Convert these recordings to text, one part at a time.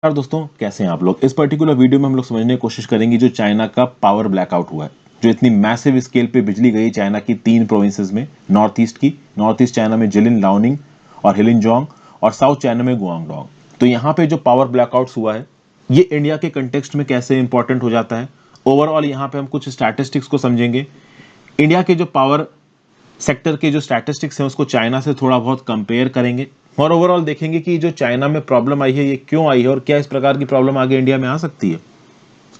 यार दोस्तों, कैसे हैं आप लोग। इस पर्टिकुलर वीडियो में हम लोग समझने की कोशिश करेंगे जो चाइना का पावर ब्लैकआउट हुआ है, जो इतनी मैसिव स्केल पे बिजली गई चाइना की 3 प्रोविंसेस में। नॉर्थ ईस्ट चाइना में जिलिन, लाओनिंग और हिलिनजोंग, और साउथ चाइना में गुआंगडोंग। तो यहाँ पे जो पावर ब्लैकआउट्स हुआ है, ये इंडिया के कंटेक्स्ट में कैसे इंपॉर्टेंट हो जाता है। ओवरऑल यहाँ पे हम कुछ स्टैटिस्टिक्स को समझेंगे। इंडिया के जो पावर सेक्टर के जो स्टैटिस्टिक्स हैं उसको चाइना से थोड़ा बहुत कंपेयर करेंगे, और ओवरऑल देखेंगे कि जो चाइना में प्रॉब्लम आई है ये क्यों आई है और क्या इस प्रकार की प्रॉब्लम आगे इंडिया में आ सकती है।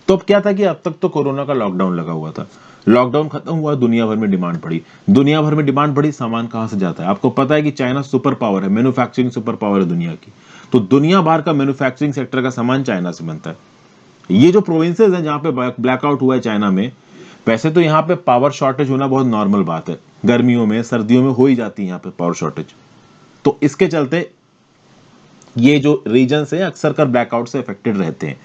तो अब क्या था कि अब तक तो कोरोना का लॉकडाउन लगा हुआ था। लॉकडाउन खत्म हुआ, दुनिया भर में डिमांड बढ़ी। दुनिया भर में डिमांड बढ़ी, सामान कहां से जाता है। आपको पता है कि चाइना सुपर पावर है, मैन्युफैक्चरिंग सुपर पावर है दुनिया की। तो दुनिया भर का मैन्युफैक्चरिंग सेक्टर का सामान चाइना से बनता है। ये जो प्रोविंसेस हैं जहां पे ब्लैकआउट हुआ है चाइना में, वैसे तो यहाँ पे पावर शॉर्टेज होना बहुत नॉर्मल बात है, गर्मियों में सर्दियों में हो ही जाती है यहाँ पे पावर शॉर्टेज। तो इसके चलते ये जो रीजन है अक्सर कर ब्लैकआउट से अफेक्टेड रहते हैं।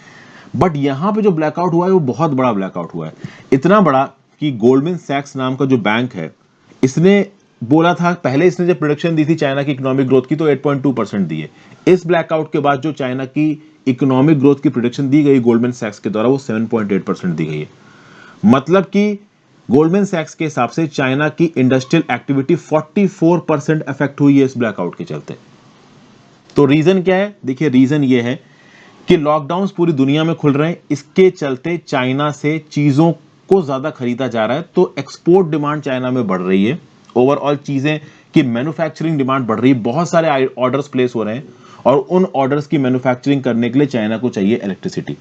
बट यहां पे जो ब्लैकआउट हुआ है वो बहुत बड़ा ब्लैकआउट हुआ है। इतना बड़ा कि गोल्डमैन सैक्स नाम का जो बैंक है, इसने बोला था, पहले इसने जब प्रोडिक्शन दी थी चाइना की इकोनॉमिक ग्रोथ की तो 8.2% दी है। इस ब्लैकआउट के बाद जो चाइना की इकोनॉमिक ग्रोथ की प्रोडिक्शन दी गई गोल्डमैन सैक्स के द्वारा वो 7.8% दी गई है। मतलब कि गोल्डमैन सैक्स के हिसाब से चाइना की इंडस्ट्रियल एक्टिविटी 44% अफेक्ट हुई है इस ब्लैकआउट के चलते। तो रीजन क्या है? देखिए, रीजन ये है कि लॉकडाउन्स पूरी दुनिया में खुल रहे हैं, इसके चलते चाइना से चीजों को ज्यादा खरीदा जा रहा है, तो एक्सपोर्ट डिमांड चाइना में बढ़ रही है। ओवरऑल चीजें की मैन्युफैक्चरिंग डिमांड बढ़ रही है, बहुत सारे ऑर्डर्स प्लेस हो रहे हैं, और उन ऑर्डर्स की मैन्युफैक्चरिंग करने के लिए चाइना को चाहिए इलेक्ट्रिसिटी।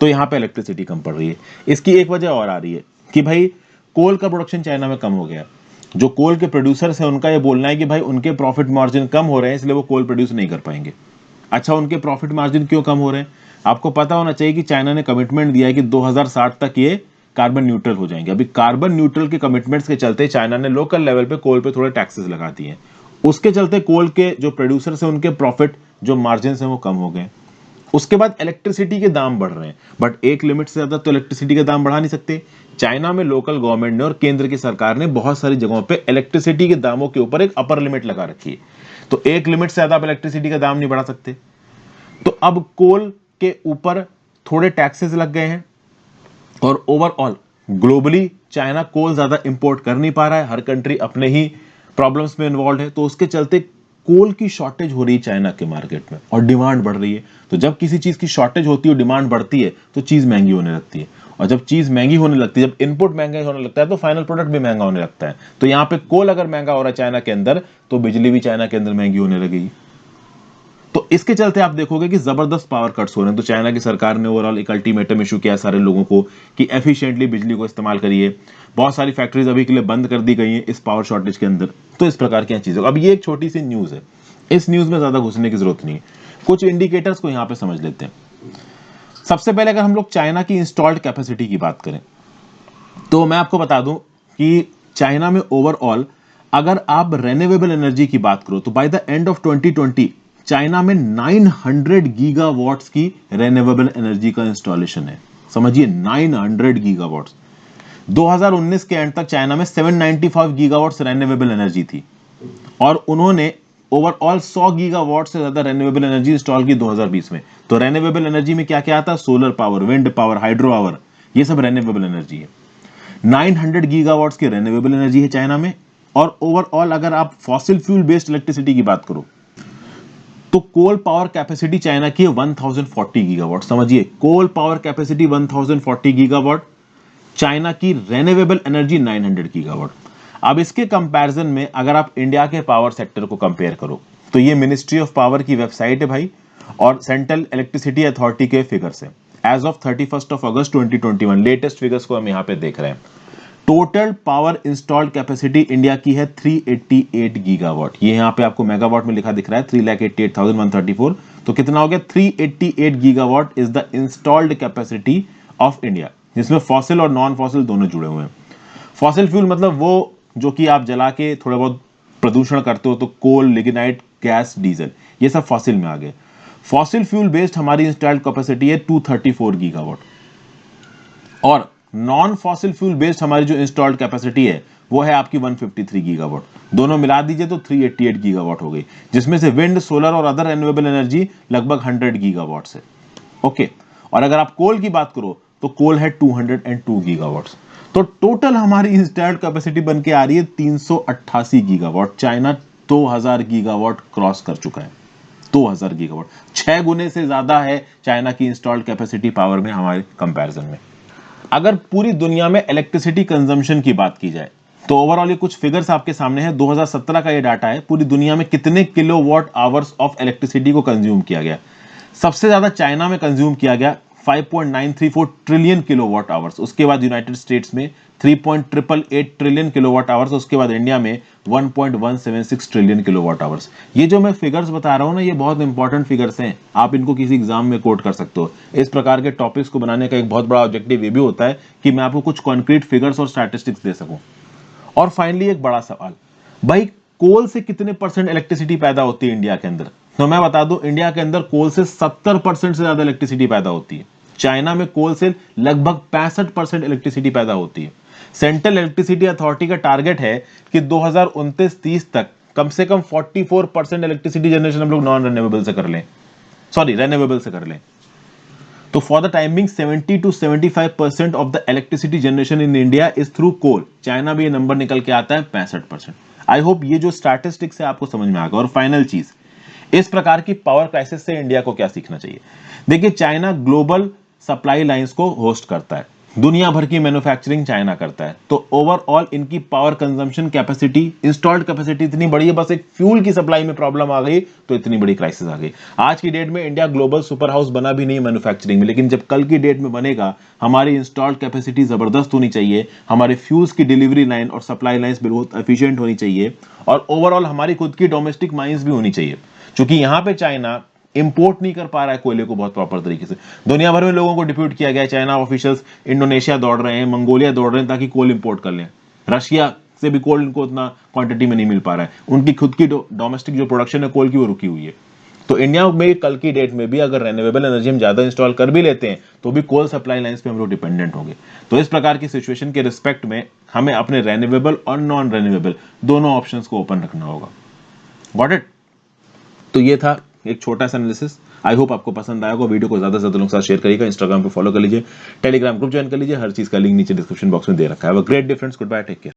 तो यहां पे इलेक्ट्रिसिटी कम पड़ रही है। इसकी एक वजह और आ रही है कि भाई कोल का प्रोडक्शन चाइना में कम हो गया। जो कोल के प्रोड्यूसर्स हैं उनका ये बोलना है कि भाई उनके प्रॉफिट मार्जिन कम हो रहे हैं, इसलिए वो कोल प्रोड्यूस नहीं कर पाएंगे। अच्छा, उनके प्रॉफिट मार्जिन क्यों कम हो रहे हैं? आपको पता होना चाहिए कि चाइना ने कमिटमेंट दिया है कि 2060 तक ये कार्बन न्यूट्रल हो जाएंगे। अभी कार्बन न्यूट्रल के कमिटमेंट्स के चलते चाइना ने लोकल लेवल पे कोल पे थोड़े टैक्सेस लगा दिए हैं। उसके चलते कोल के जो प्रोड्यूसर्स हैं उनके प्रॉफिट जो मार्जिन हैं वो कम हो गए। उसके बाद इलेक्ट्रिसिटी के दाम बढ़ रहे हैं, बट एक लिमिट से ज्यादा तो इलेक्ट्रिसिटी के दाम बढ़ा नहीं सकते। चाइना में लोकल गवर्नमेंट ने और केंद्र की सरकार ने बहुत सारी जगहों पे इलेक्ट्रिसिटी के दामों के ऊपर एक अपर लिमिट लगा रखी है। तो एक लिमिट से ज्यादा आप इलेक्ट्रिसिटी का दाम नहीं बढ़ा सकते। तो अब कोल के ऊपर थोड़े टैक्सेस लग गए हैं, और ओवरऑल ग्लोबली चाइना कोल ज्यादा इंपोर्ट कर नहीं पा रहा है। हर कंट्री अपने ही प्रॉब्लम्स में इन्वॉल्व है, तो उसके चलते कोल की शॉर्टेज हो रही है चाइना के मार्केट में, और डिमांड बढ़ रही है। तो जब किसी चीज की शॉर्टेज होती है और डिमांड बढ़ती है तो चीज महंगी होने लगती है, और जब चीज महंगी होने लगती है, जब इनपुट महंगा होने लगता है तो फाइनल प्रोडक्ट भी महंगा होने लगता है। तो यहाँ पे कोल अगर महंगा हो रहा है चाइना के अंदर, तो बिजली भी चाइना के अंदर महंगी होने लगेगी। तो इसके चलते आप देखोगे कि जबरदस्त पावर कट्स हो रहे हैं। तो चाइना की सरकार ने ओवरऑल एक अल्टीमेटम इशू किया सारे लोगों को कि एफिशिएंटली बिजली को इस्तेमाल करिए। बहुत सारी फैक्ट्रीज अभी के लिए बंद कर दी गई हैं इस पावर शॉर्टेज के अंदर। तो इस प्रकार की चीजें, अब ये एक छोटी सी न्यूज है, इस न्यूज में ज्यादा घुसने की जरूरत नहीं है। कुछ इंडिकेटर्स को यहां पे समझ लेते हैं। सबसे पहले अगर हम लोग चाइना की इंस्टॉल्ड कैपेसिटी की बात करें, तो मैं आपको बता दूं कि चाइना में ओवरऑल अगर आप रेन्यूएबल एनर्जी की बात करो तो by the end of 2020 China में 900 गीगावाट्स की रेन्यूएबल एनर्जी का इंस्टॉलेशन है। समझिए, 900 गीगावाट्स। 2019 के एंड तक चाइना में 795 गीगावाट्स रेन्यूएबल एनर्जी थी, और उन्होंने ओवरऑल 100 गीगावाट से ज्यादा रेन्यूएबल एनर्जी इंस्टॉल की 2020 में। तो रेन्यूएबल एनर्जी में क्या क्या आता है? Solar power, wind power, hydro power, ये सब रेन्यूएबल एनर्जी है। 900 गीगावाट्स की रेन्यूएबल एनर्जी है चाइना में। और ओवरऑल अगर आप फॉसिल फ्यूल बेस्ड इलेक्ट्रिसिटी की बात करो तो कोल पावर कैपेसिटी चाइना की है 1040 गीगावाट। समझिए, coal power capacity 1040 gigawatt, China की रेन्यूएबल एनर्जी 900 गीगावाट। अब इसके कंपैरिजन में अगर आप इंडिया के पावर सेक्टर को कंपेयर करो तो ये मिनिस्ट्री ऑफ पावर की वेबसाइट है भाई, और सेंट्रल इलेक्ट्रिसिटी अथॉरिटी के फिगर्स है एज ऑफ 31 अगस्त 2021। लेटेस्ट फिगर्स को हम यहां पे देख रहे हैं। Total power installed capacity India की है 388 गीगावाट। ये यहां पे आपको मेगावाट में लिखा दिख रहा है 3,88,134। तो कितना हो गया? 388 gigawatt is the installed capacity of India, जिसमें फॉसिल और नॉन फॉसिल दोनों जुड़े हुए हैं। फॉसिल फ्यूल मतलब वो जो कि आप जला के थोड़ा बहुत प्रदूषण करते हो, तो कोल, लिग्नाइट, गैस, डीजल, ये सब फॉसिल में आ गए। फॉसिल फ्यूल बेस्ड हमारी इंस्टॉल्ड कैपेसिटी है 234 गीगावाट, और नॉन फॉसिल फ्यूल बेस्ड हमारी जो इंस्टॉल्ड कैपेसिटी है वो है आपकी 153 गीगावाट। दोनों मिला दीजिए तो 388 गीगावाट हो गई, जिसमें से विंड, सोलर और अदर रिन्यूएबल एनर्जी लगभग 100 गीगावाट है। ओके, और अगर आप कोल की बात करो तो कोल है 202 गीगावाट्स। तो टोटल हमारी इंस्टॉल्ड कैपेसिटी बन के आ रही है 388 गीगावाट। चाइना 2000 गीगावाट क्रॉस कर चुका है। 2000 गीगावाट 6 गुने से ज्यादा है चाइना की इंस्टॉल्ड कैपेसिटी पावर में हमारे कंपैरिजन में। अगर पूरी दुनिया में इलेक्ट्रिसिटी कंजम्पशन की बात की जाए तो ओवरऑल ये कुछ फिगर्स आपके सामने है। 2017 का ये डाटा है, पूरी दुनिया में कितने किलोवाट आवर्स ऑफ इलेक्ट्रिसिटी को कंज्यूम किया गया। सबसे ज्यादा चाइना में कंज्यूम किया गया 5.934 ट्रिलियन किलोवाट आवर्स, उसके बाद यूनाइटेड स्टेट्स में 3.888 ट्रिलियन किलोवाट आवर्स, उसके बाद इंडिया में 1.176 ट्रिलियन किलोवाट आवर्स। ये जो मैं फिगर्स बता रहा हूं ना, ये बहुत इंपॉर्टेंट फिगर्स हैं, आप इनको किसी एग्जाम में कोट कर सकते हो। इस प्रकार के टॉपिक्स को बनाने का एक बहुत बड़ा ऑब्जेक्टिव ये भी होता है कि मैं आपको कुछ कॉन्क्रीट फिगर्स और स्टैटिस्टिक्स दे सकूं। और फाइनली एक बड़ा सवाल, भाई कोल से कितने परसेंट इलेक्ट्रिसिटी पैदा होती है इंडिया के अंदर? तो मैं बता दूं, इंडिया के अंदर कोल से 70% से ज्यादा इलेक्ट्रिसिटी पैदा होती है। चाइना में कोल से लगभग 65% इलेक्ट्रिसिटी पैदा होती है। सेंट्रल इलेक्ट्रिसिटी अथॉरिटी का टारगेट है कि 2029-30 तक कम से कम 44% इलेक्ट्रिसिटी जनरेशन हम लोग नॉन रेन्यूएबल से कर लें, सॉरी रेन्यूएबल से कर लें। तो for the timing 70 to 75% of the electricity generation in India is through coal. China में ये नंबर निकल के आता है 65%। आई होप ये जो स्टैटिस्टिक्स है आपको समझ में आ गया। और फाइनल चीज, इस प्रकार की पावर क्राइसिस से इंडिया को क्या सीखना चाहिए? देखिए, चाइना ग्लोबल सप्लाई लाइंस को होस्ट करता है, दुनिया भर की मैन्युफैक्चरिंग चाइना करता है, तो ओवरऑल इनकी power consumption capacity, installed capacity इतनी बड़ी है, बस एक फ्यूल की सप्लाई में प्रॉब्लम आ गई तो इतनी बड़ी क्राइसिस आ गई। आज की डेट में इंडिया ग्लोबल सुपर हाउस बना भी नहीं मैन्युफैक्चरिंग में, लेकिन जब कल की डेट में बनेगा, हमारी इंस्टॉल्ड कैपेसिटी जबरदस्त होनी चाहिए, हमारे फ्यूल्स की डिलीवरी लाइन और सप्लाई लाइन्स बहुत एफिशिएंट होनी चाहिए, और ओवरऑल हमारी खुद की डोमेस्टिक माइंस भी होनी चाहिए, क्योंकि यहां पे चाइना इंपोर्ट नहीं कर पा रहा है कोयले को बहुत प्रॉपर तरीके से। दुनिया भर में लोगों को डिप्यूट किया गया है, चाइना ऑफिशियल्स इंडोनेशिया दौड़ रहे हैं, मंगोलिया दौड़ रहे हैं ताकि कोल इंपोर्ट कर लें। रशिया से भी कोल इनको उतना क्वांटिटी में नहीं मिल पा रहा है, उनकी खुद की डोमेस्टिक जो प्रोडक्शन है कोल की वो रुकी हुई है। तो इंडिया में कल की डेट में भी अगर रेन्यूएबल एनर्जी हम ज्यादा इंस्टॉल कर भी लेते हैं तो भी कोल सप्लाई लाइंस पे हम लोग डिपेंडेंट होंगे। तो इस प्रकार की सिचुएशन के रिस्पेक्ट में हमें अपने रेन्यूएबल और नॉन रेन्यूएबल दोनों ऑप्शंस को ओपन रखना होगा। Got it? तो ये था एक छोटा सा एनालिसिस। आई होप आपको पसंद आया होगा। वीडियो को ज्यादा से ज्यादा लोगों के साथ शेयर करिएगा, इंस्टाग्राम पे फॉलो कर लीजिए, टेलीग्राम ग्रुप ज्वाइन कर लीजिए, हर चीज का लिंक नीचे डिस्क्रिप्शन बॉक्स में दे रखा है। Have a great day friends, goodbye, take care.